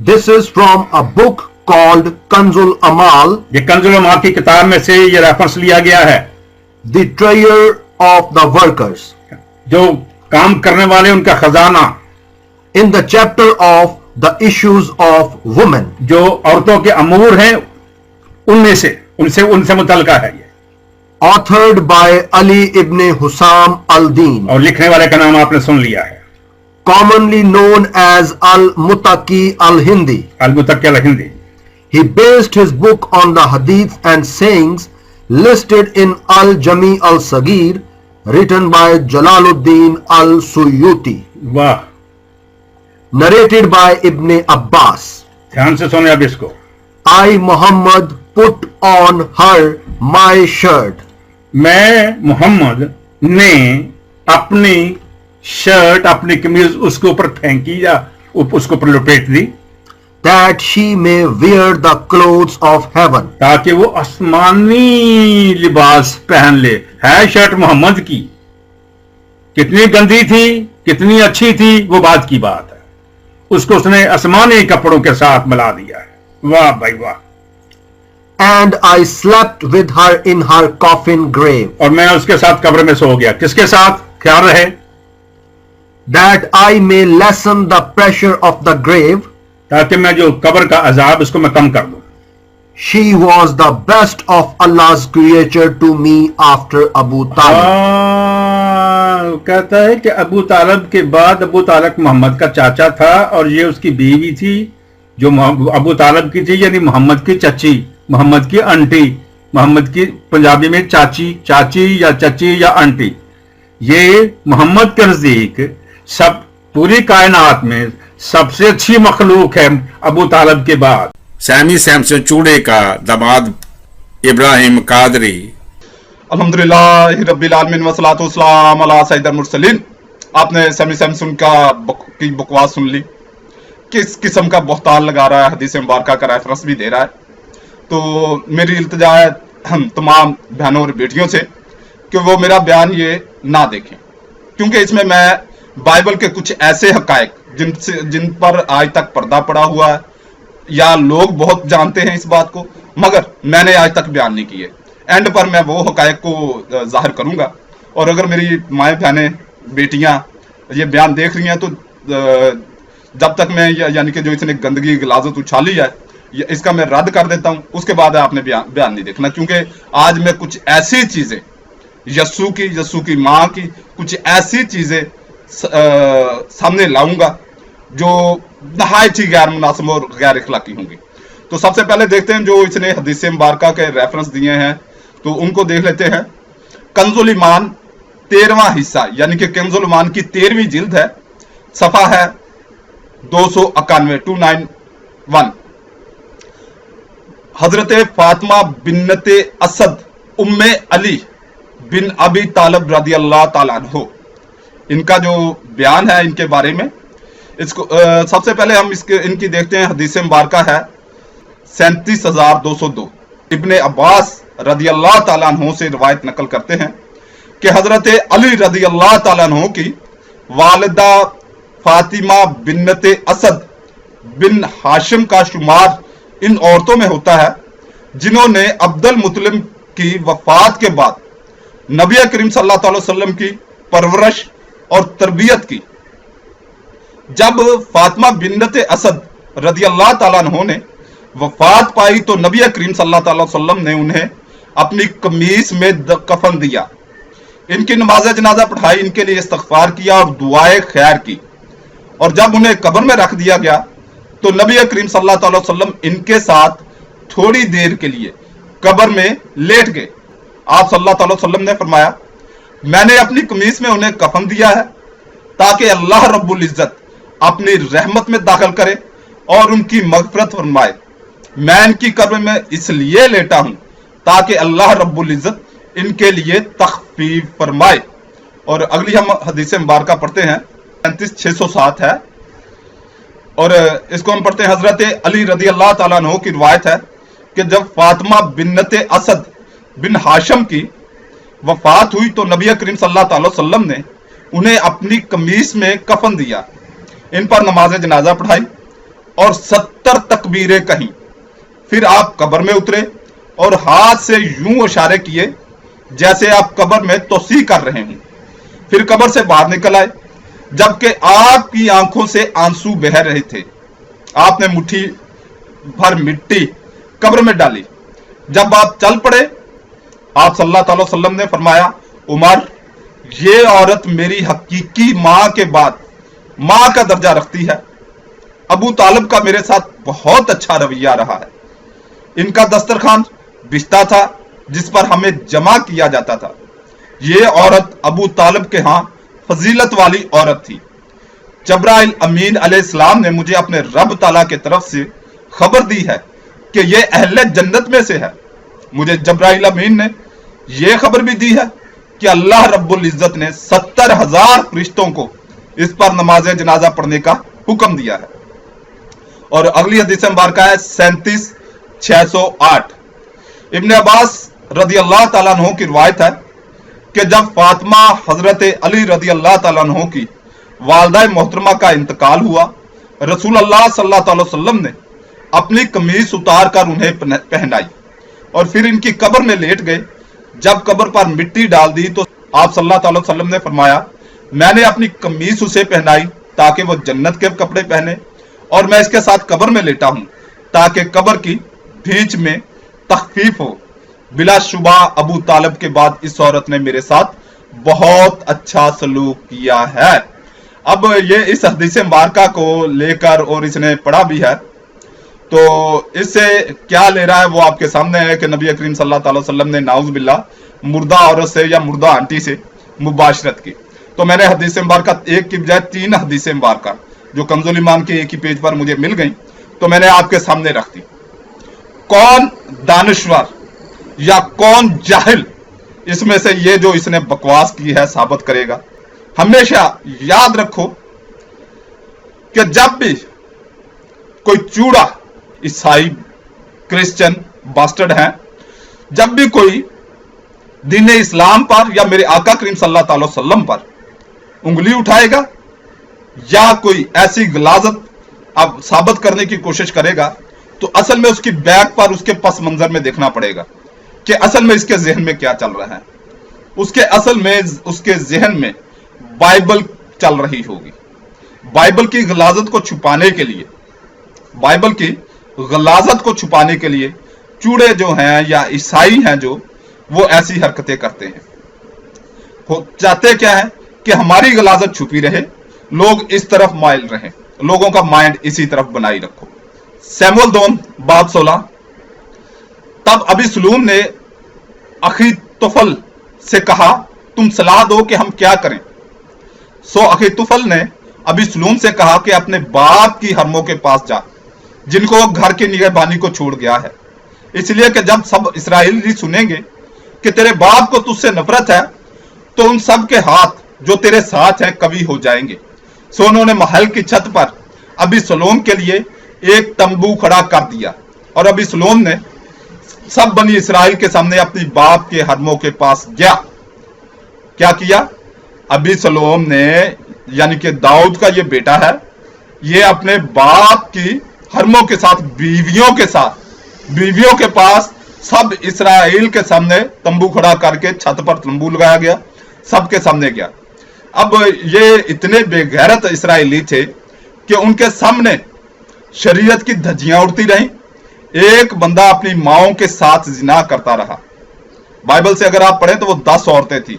This is from a book called Kanzul Amal, یہ کنزل المال کی کتاب میں سے یہ ریفرنس لیا گیا ہے. the treasure of the workers. جو کام کرنے والے ان کا خزانہ. In the chapter of the issues of women, جو عورتوں کے امور ہیں ان سے متعلقہ ہے یہ. authored by Ali ibn Hussam al-Din, اور لکھنے والے کا نام آپ نے سن لیا ہے, commonly known as al-Muttaqi al-Hindi. المتقی الہندی. He based his book on the hadith and sayings listed in Al-Jami al-Saghir, written by Jalaluddin al-Suyuti, واہ, narrated by Ibn Abbas. دھیان سے سنیں اب اس کو. I, Muhammad, put on her my shirt. میں محمد نے اپنی shirt, اپنی قمیض اس کے اوپر پھینکی یا اس کے اوپر لپیٹ دی, that she may wear the clothes of heaven. تاکہ وہ آسمانی لباس پہن لے. ہے شرٹ محمد کی, کتنی گندی تھی کتنی اچھی تھی وہ بات کی بات ہے, اس کو اس نے آسمانی کپڑوں کے ساتھ ملا دیا ہے. واہ بھائی واہ. And I slept with her in her coffin grave, اور میں اس کے ساتھ قبر میں سو گیا. کس کے ساتھ؟ خیال رہے. that I may lessen the pressure of the grave. تاکہ میں جو قبر کا عذاب اس کو میں کم کر دوں. She was the best of Allah's creature to me after Abu Talib. کہتا ہے کہ ابو طالب کے بعد, ابو طالب محمد کا چاچا تھا اور یہ اس کی بیوی تھی جو ابو طالب کی تھی, یعنی محمد کی چچی, محمد کی انٹی, محمد کی پنجابی میں چاچی یا چچی یا انٹی. یہ محمد کے نزدیک سب پوری کائنات میں سب سے اچھی مخلوق ہے ابو طالب کے بعد. سیمی سیمسن چوڑے کا داماد ابراہیم قادری. الحمدللہ رب العالمین والصلاۃ والسلام علی سید المرسلین. آپ نے سیمی سیمسن کی بکواس سن لی, کس قسم کا بہتان لگا رہا ہے, حدیث مبارکہ کا ریفرنس بھی دے رہا ہے. تو میری التجا ہے ہم تمام بہنوں اور بیٹیوں سے کہ وہ میرا بیان یہ نہ دیکھیں, کیونکہ اس میں بائبل کے کچھ ایسے حقائق جن پر آج تک پردہ پڑا ہوا ہے, یا لوگ بہت جانتے ہیں اس بات کو, مگر میں نے آج تک بیان نہیں کیے. اینڈ پر میں وہ حقائق کو ظاہر کروں گا, اور اگر میری مائیں بہنیں بیٹیاں یہ بیان دیکھ رہی ہیں تو جب تک میں یعنی کہ جو اس نے گندگی غلاظت اچھالی ہے اس کا میں رد کر دیتا ہوں, اس کے بعد آپ نے بیان نہیں دیکھنا. کیونکہ آج میں کچھ ایسی چیزیں یسوع کی ماں کی کچھ ایسی چیزیں سامنے لاؤں گا جو نہایت ہی غیر مناسب اور غیر اخلاقی ہوں گی. تو سب سے پہلے دیکھتے ہیں جو اس نے حدیث مبارکہ کے ریفرنس دیے ہیں, تو ان کو دیکھ لیتے ہیں. کنز الایمان 13واں حصہ, یعنی کہ کنز الایمان کی 13ویں جلد ہے, صفحہ ہے 291. حضرت فاطمہ بنت اسد ام علی بن ابی طالب رضی اللہ تعالیٰ عنہ, ان کا جو بیان ہے ان کے بارے میں, اس کو سب سے پہلے ہم ان کی دیکھتے ہیں. حدیث مبارکہ ہے 37202. ابن عباس رضی اللہ تعالیٰ عنہ سے روایت نقل کرتے ہیں کہ حضرت علی رضی اللہ تعالیٰ عنہ کی والدہ فاطمہ بنت اسد بن ہاشم کا شمار ان عورتوں میں ہوتا ہے جنہوں نے عبد المطلب کی وفات کے بعد نبی کریم صلی اللہ علیہ وسلم کی پرورش اور تربیت کی. جب فاطمہ بنت اسد رضی اللہ تعالیٰ عنہ نے وفات پائی تو نبی کریم صلی اللہ علیہ وسلم نے انہیں اپنی قمیص میں کفن دیا, ان کی نماز جنازہ پڑھائی, ان کے لیے استغفار کیا اور دعائے خیر کی, اور جب انہیں قبر میں رکھ دیا گیا تو نبی کریم صلی اللہ علیہ وسلم ان کے ساتھ تھوڑی دیر کے لیے قبر میں لیٹ گئے. آپ صلی اللہ علیہ وسلم نے فرمایا, میں نے اپنی قمیص میں انہیں کفن دیا ہے تاکہ اللہ رب العزت اپنی رحمت میں داخل کرے اور ان کی مغفرت فرمائے. میں ان کی قبر میں اس لیے لیٹا ہوں تاکہ اللہ رب العزت ان کے لیے تخفیف فرمائے. اور اگلی ہم حدیث مبارکہ پڑھتے ہیں, 35607 ہے, اور اس کو ہم پڑھتے ہیں. حضرت علی رضی اللہ تعالیٰ عنہ کی روایت ہے کہ جب فاطمہ بنت اسد بن ہاشم کی وفات ہوئی تو نبی کریم صلی اللہ علیہ وسلم نے انہیں اپنی قمیص میں کفن دیا, ان پر نماز جنازہ پڑھائی और 70 तकबीरें कहीं। फिर आप कब्र में उतरे और हाथ से यूं इशारे किए जैसे आप कब्र में तोसी कर रहे हों। फिर कब्र से बाहर निकल आए, जबकि आपकी आंखों से आंसू बह रहे थे। आपने मुट्ठी भर मिट्टी कब्र में डाली। जब आप चल पड़े, आप सल्लल्लाहु अलैहि वसल्लम ने फरमाया, उमर, ये औरत मेरी हकीकी मां के बाद मां का दर्जा रखती है। अबू तालिब का मेरे साथ बहुत अच्छा रवैया रहा है। इनका दस्तरखान बिछता था जिस पर हमें जमा किया जाता था। ये औरत अबू तालिब के यहाँ फजीलत वाली औरत थी। जब्राइल अमीन अलैहिस्सलाम ने मुझे अपने रब ताला के तरफ से खबर दी है कि ये अहले जन्नत में से है। मुझे जब्राइल अमीन ने यह खबर भी दी है कि अल्लाह रब्बुल इज्जत ने 70,000 फरिश्तों को इस पर नमाज जनाजा पढ़ने का हुक्म दिया है। और अगली हदीस मुबारका है 37,608। इब्ने अब्बास रदी अल्लाह तआला अन्हु की रिवायत है कि जब फातिमा हजरत अली रदी अल्लाह तआला अन्हु की वालदा मोहतरमा का इंतकाल हुआ, रसूल अल्लाह सल्लल्लाहु अलैहि वसल्लम ने अपनी कमीज उतार कर उन्हें पहनाई और फिर इनकी कब्र में लेट गए। जब कब्र पर मिट्टी डाल दी तो आप सल्लल्लाहु अलैहि वसल्लम ने फरमाया, मैंने अपनी कमीज उसे पहनाई ताकि वो जन्नत के कपड़े पहने, और मैं इसके साथ कब्र में लेटा हूं ताकि कब्र की भींच में तखफीफ हो। बिलाशुबा अबू तालिब के बाद इस औरत ने मेरे साथ बहुत अच्छा सलूक किया है। अब ये इस हदीस मुबारका को लेकर और इसने पढ़ा भी है, तो इससे क्या ले रहा है वो आपके सामने है कि नबी करीम सल्लल्लाहु अलैहि वसल्लम ने नाउज़ बिल्लाह मुर्दा औरत से या मुर्दा आंटी से मुबाशरत की। तो मैंने हदीस मुबारका एक की बजाय 3 हदीस मुबारका जो कंजुल ईमान के एक ही पेज पर मुझे मिल गई, तो मैंने आपके सामने रख दी। कौन दानिश्वर या कौन जाहिल इसमें से ये जो इसने बकवास की है साबित करेगा। हमेशा याद रखो कि जब भी कोई चूड़ा ईसाई क्रिश्चियन बास्टर्ड हैं, जब भी कोई दीन इस्लाम पर या मेरे आका करीम सल्लल्लाहु अलैहि वसल्लम पर उंगली उठाएगा या कोई ऐसी गलाजत अब साबित करने की कोशिश करेगा, तो असल में उसकी बैक पर उसके पस मंजर में देखना पड़ेगा कि असल में इसके जहन में क्या चल रहा है। उसके असल में उसके जहन में बाइबल चल रही होगी। बाइबल की गलाजत को छुपाने के लिए, बाइबल की गलाजत को छुपाने के लिए चूड़े जो हैं या ईसाई हैं जो वो ऐसी हरकतें करते हैं। चाहते क्या है कि हमारी गलाजत छुपी रहे, लोग इस तरफ माइल रहें, लोगों का माइंड इसी तरफ बनाई रखो। सैमुअल 2 बाब 16। तब अबी सलूम ने अखी तुफल से कहा, तुम सलाह दो कि हम क्या करें। सो अखी तुफल ने अबी सलूम से कहा कि अपने बाप की हरमों के पास जा, जिनको वो घर की निगहबानी को छोड़ गया है, इसलिए कि जब सब इस्राएली सुनेंगे कि तेरे बाप को तुझसे नफरत है, तो उन सब के हाथ जो तेरे साथ हैं कभी हो जाएंगे। सो उन्होंने महल की छत पर अबी सलोम के लिए एक तंबू खड़ा कर दिया और अबी सलोम ने सब बनी इस्राएल के सामने अपनी बाप के हरमों के पास गया। क्या किया? अबी सलोम ने, यानी कि दाऊद का ये बेटा है, ये अपने बाप की हरमों के साथ बीवियों के पास सब इस्राएल के सामने तंबू खड़ा करके छत पर तंबू लगाया गया, सबके सामने गया। अब ये इतने बेगैरत इस्राएली थे कि उनके सामने शरीयत की धज्जियां उड़ती रहीं। एक बंदा अपनी माओं के साथ जिना करता रहा। बाइबल से अगर आप पढ़ें तो वो 10 औरतें थी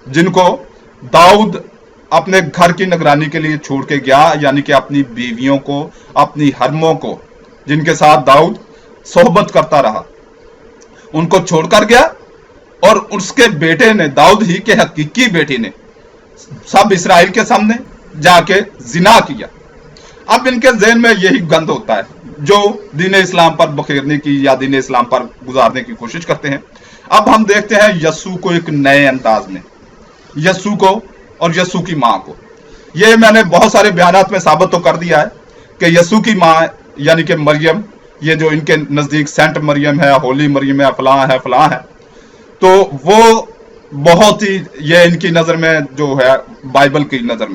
जिनको दाऊद अपने घर की निगरानी के लिए छोड़ के गया, यानी कि अपनी बीवियों को, अपनी हरमों को, जिनके साथ दाऊद सोहबत करता रहा, उनको छोड़कर गया। और उसके बेटे ने, दाऊद ही के हकीकी बेटे ने, सब इस्राएल के सामने जाके जिना किया। अब इनके ज़हन में यही गंद होता है जो दीन इस्लाम पर बखेरने की या दीन इस्लाम पर गुजारने की कोशिश करते हैं। अब हम देखते हैं यस्सू को एक नए अंदाज में, यस्सू को और यस्सू की मां को। ये मैंने बहुत सारे बयानात में साबित तो कर दिया है कि यस्सू की मां यानी कि मरियम, ये जो इनके नजदीक सेंट मरियम है, होली मरियम है, फलां है, तो वो बहुत ही, ये इनकी नजर में जो है बाइबल की नजर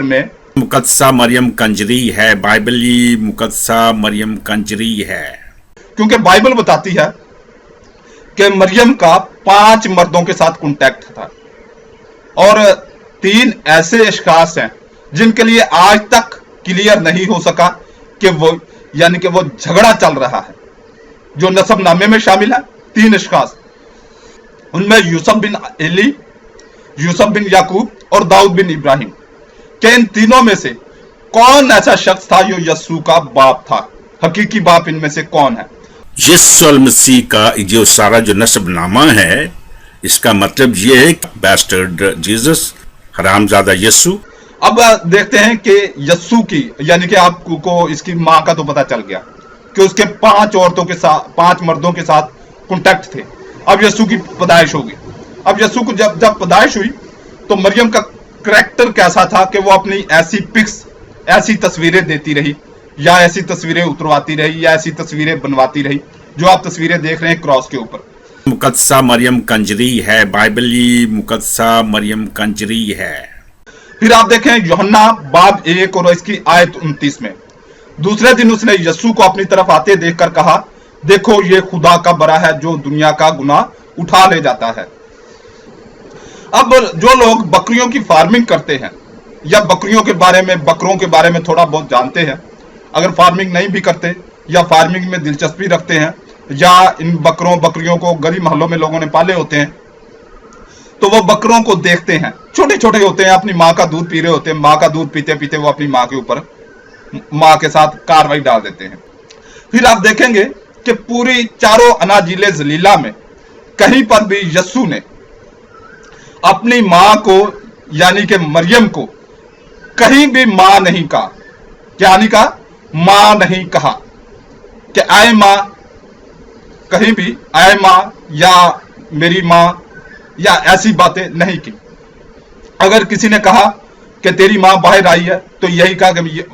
में मुकद्दसा मरियम कंजरी है, बाइबली मुकद्दसा मरियम कंजरी है। क्योंकि बाइबल बताती है कि मरियम का 5 मर्दों के साथ कॉन्टैक्ट था और 3 ऐसे अशखास हैं जिनके लिए आज तक क्लियर नहीं हो सका कि वो यानी कि वो झगड़ा चल रहा है, जो नसबनामे में शामिल है। 3 अशखास, उनमें यूसुफ बिन एली, यूसुफ बिन याकूब और दाऊद बिन इब्राहिम के इन तीनों में से कौन ऐसा शख्स था जो यस्सू का बाप था? हकीकी बाप इनमें से कौन है? यीशु मसीह का जो सारा जो नस्बनामा है, इसका मतलब ये है बैस्टर्ड जीसस, हरामजादा यीशु। अब देखते हैं कि यस्सू की यानी कि आपको इसकी मां का तो पता चल गया कि उसके 5 औरतों के साथ, 5 मर्दों के साथ कॉन्टैक्ट थे। अब यस्सू की पैदाइश होगी। अब यस्सू को जब पैदाइश हुई तो मरियम का करैक्टर कैसा था कि वो अपनी ऐसी पिक्स, ऐसी तस्वीरें देती रही या ऐसी तस्वीरें उतरवाती रही या ऐसी तस्वीरें बनवाती रही, जो आप तस्वीरें देख रहे हैं क्रॉस के ऊपर। मुकद्दसा मरियम कंजरी है, बाइबली मुकद्दसा मरियम कंजरी है। फिर आप देखें यूहन्ना बाब 1 और इसकी आयत 29 में, दूसरे दिन उसने यस्सू को अपनी तरफ आते देखकर कहा, देखो ये खुदा का बरा है जो दुनिया का गुनाह उठा ले जाता है। अब जो लोग बकरियों की फार्मिंग करते हैं या बकरियों के बारे में, बकरों के बारे में थोड़ा बहुत जानते हैं, अगर फार्मिंग नहीं भी करते या फार्मिंग में दिलचस्पी रखते हैं या इन बकरियों को गली मोहल्लों में लोगों ने पाले होते हैं, तो वो बकरों को देखते हैं, छोटे छोटे होते हैं, अपनी माँ का दूध पी रहे होते हैं, माँ का दूध पीते पीते वो अपनी माँ के ऊपर, माँ के साथ कार्रवाई डाल देते हैं। फिर आप देखेंगे कि पूरी चारों अनाजीले जलीला में कहीं पर भी यस्सू ने अपनी माँ को यानी कि मरियम को कहीं भी माँ नहीं कहा। क्या नहीं कहा? माँ नहीं कहा कि आए माँ, कहीं भी आए माँ या मेरी माँ या ऐसी बातें नहीं की। अगर किसी ने कहा कि तेरी माँ बाहर आई है तो यही कहा कि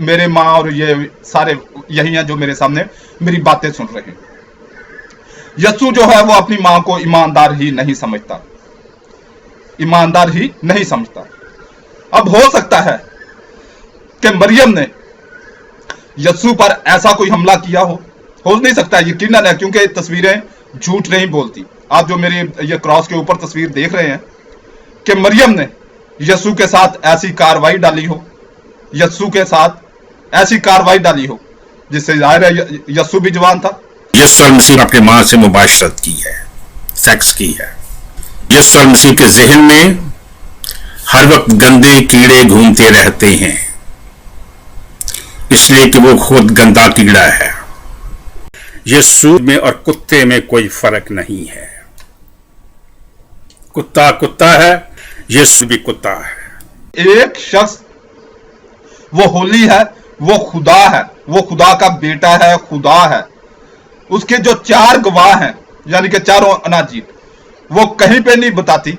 मेरे माँ और ये सारे यही हैं जो मेरे सामने मेरी बातें सुन रहे हैं। यस्सू जो है वो अपनी माँ को ईमानदार ही नहीं समझता, ईमानदार ही नहीं समझता। अब हो सकता है कि मरियम ने यस्सू पर ऐसा कोई हमला किया हो नहीं सकता, यकीनन है, क्योंकि तस्वीरें झूठ नहीं बोलती। आप जो मेरी ये क्रॉस के ऊपर तस्वीर देख रहे हैं कि मरियम ने यस्सू के साथ ऐसी कार्रवाई डाली हो, यस्सू के साथ ऐसी कार्रवाई डाली हो जिससे जाहिर है यस्सू भी जवान था। यीशु मसीह ने अपनी माँ से मुबाशरत की है, सेक्स की है। यीशु मसीह के जहन में हर वक्त गंदे कीड़े घूमते रहते हैं, इसलिए कि वो खुद गंदा कीड़ा है। यीशु में और कुत्ते में कोई फर्क नहीं है। कुत्ता कुत्ता है, यीशु भी कुत्ता है। एक शख्स वो होली है, वो खुदा है, वो खुदा का बेटा है, खुदा है। उसके जो 4 गवाह हैं यानी कि चारों अनाजील, वो कहीं पे नहीं बताती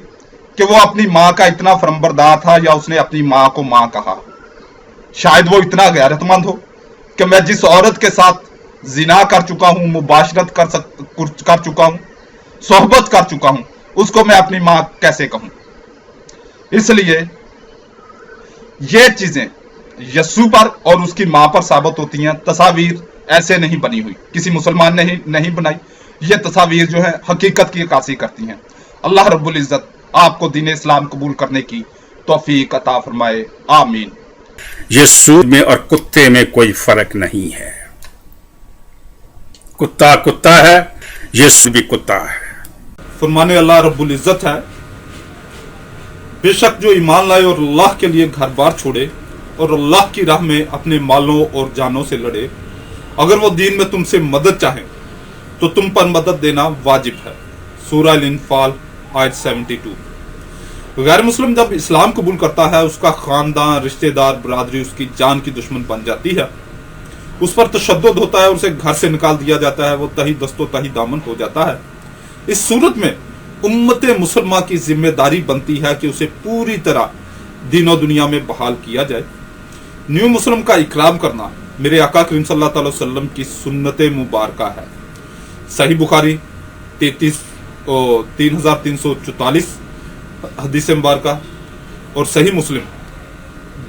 कि वो अपनी माँ का इतना फरमाबरदार था या उसने अपनी माँ को माँ कहा। शायद वो इतना गैरतमंद हो कि मैं जिस औरत के साथ जिना कर चुका हूं, मुबाशरत कर चुका हूं, सोहबत कर चुका हूं, उसको मैं अपनी माँ कैसे कहूं। इसलिए ये चीजें यस्सू पर और उसकी माँ पर साबित होती हैं। तस्वीर ऐसे नहीं बनी हुई, किसी मुसलमान ने नहीं बनाई। ये तस्वीर जो है हकीकत की अक्कासी करती हैं। अल्लाह रब्बुल इज्जत आपको दीन इस्लाम कबूल करने की तौफीक अता फरमाए, आमीन। यीशु में और कुत्ते में कोई फर्क नहीं है। कुत्ता कुत्ता है, यीशु भी कुत्ता है। फरमाने अल्लाह रब्बुल इज्जत है, बेशक जो ईमान लाए और अल्लाह के लिए घर बार छोड़े और अल्लाह की राह में अपने मालों और जानों से लड़े, अगर वो दीन में तुमसे मदद चाहें तो तुम पर मदद देना वाजिब है। सूरह अल-इंफाल आयत 72। गैर मुस्लिम जब इस्लाम कबूल करता है, उसका खानदान, रिश्तेदार, बरादरी उसकी जान की दुश्मन बन जाती है, उस पर तशद्दुद होता है, उसे घर से निकाल दिया जाता है, वो तही दस्तो तही दामन हो जाता है। इस सूरत में उम्मत मुसलमान की जिम्मेदारी बनती है कि उसे पूरी तरह दीन और दुनिया में बहाल किया जाए। न्यू मुस्लिम का इकराम करना मेरे आका करीम सल्लल्लाहु अलैहि वसल्लम की सुन्नत मुबारका है। सही बुखारी 3344 हदीस मुबारका और सही मुस्लिम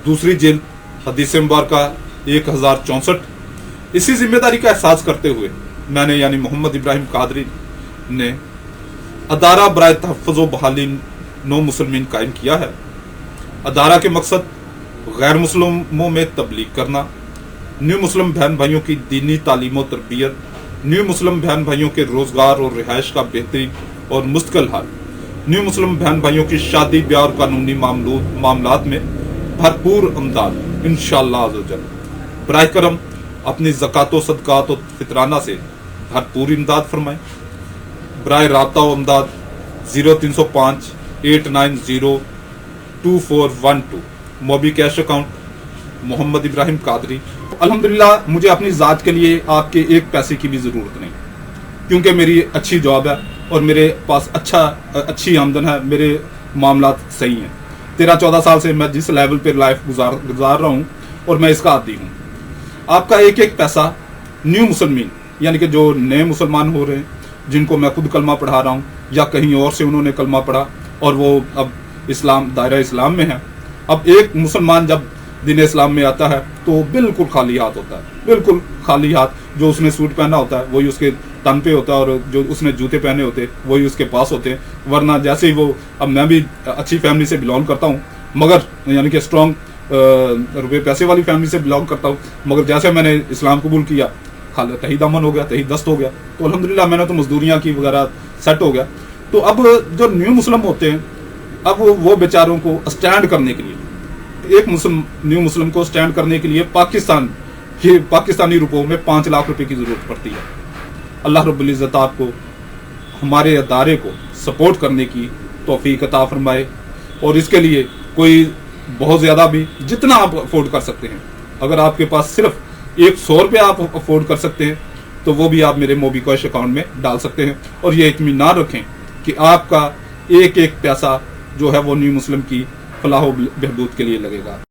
दूसरी जिल्द हदीस मुबारका 1064। इसी जिम्मेदारी का एहसास करते हुए मैंने यानी मोहम्मद इब्राहिम कादरी ने अदारा बराए तहफ़्फ़ुज़ व बहाली नौ मुसलमीन कायम किया है। अदारा के मकसद गैर मुस्लिमों में तबलीग करना, न्यू मुस्लिम बहन भाइयों की दीनी तालीम और तरबियत, न्यू मुस्लिम बहन भाइयों के रोज़गार और रिहाइश का बेहतरीन और मुस्तकिल हाल, न्यू मुस्लिम बहन भाइयों की शादी ब्याह और कानूनी मामलात में भरपूर अमदाद इंशाअल्लाह अज़्ज़वजल। बराए करम अपनी ज़कात व सदक़ात और फितराना से भरपूर इमदाद फरमाएं। बराए राब्ता व अमदाद 0305 890 2412 मोबी कैश अकाउंट मोहम्मद इब्राहिम कादरी। अल्हम्दुलिल्लाह मुझे अपनी ज़ात के लिए आपके एक पैसे की भी ज़रूरत नहीं, क्योंकि मेरी अच्छी जॉब है और मेरे पास अच्छी आमदन है, मेरे मामलात सही हैं। 13-14 साल से मैं जिस लेवल पर लाइफ गुजार रहा हूँ और मैं इसका आदी हूँ। आपका एक एक पैसा न्यू मुसलमीन यानी कि जो नए मुसलमान हो रहे हैं, जिनको मैं खुद कलमा पढ़ा रहा हूँ या कहीं और से उन्होंने कलमा पढ़ा और वो अब दायरा इस्लाम में है। अब एक मुसलमान जब दीन इस्लाम में आता है तो बिल्कुल खाली हाथ होता है, बिल्कुल खाली हाथ। जो उसने सूट पहना होता है वही उसके तन पे होता है और जो उसने जूते पहने होते हैं वही उसके पास होते हैं। वरना जैसे ही वो, अब मैं भी अच्छी फैमिली से बिलोंग करता हूँ, मगर यानी कि स्ट्रॉन्ग रुपये पैसे वाली फैमिली से बिलोंग करता हूँ, मगर जैसे मैंने इस्लाम कबूल किया तही दामन हो गया, तही दस्त हो गया। तो अल्हम्दुलिल्लाह मैंने तो मजदूरियाँ की वगैरह सेट हो गया। तो अब जो न्यू मुस्लिम होते हैं, अब वो बेचारों को स्टैंड करने के लिए, एक न्यू मुस्लिम को स्टैंड करने के लिए पाकिस्तानी रुपयों में 5 लाख रुपए की जरूरत पड़ती है। अल्लाह रब्बुल इज़्ज़त आपको हमारे अदारे को सपोर्ट करने की तौफीक अता फरमाए, और इसके लिए कोई बहुत ज़्यादा भी, जितना आप अफोर्ड कर सकते हैं, अगर आपके पास सिर्फ 100 रुपये आप अफोर्ड कर सकते हैं तो वो भी आप मेरे मोबी कैश अकाउंट में डाल सकते हैं। और ये इत्मीनान रखें कि आपका एक एक पैसा जो है वो न्यू मुस्लिम की फलाह व बहबूद के लिए लगेगा।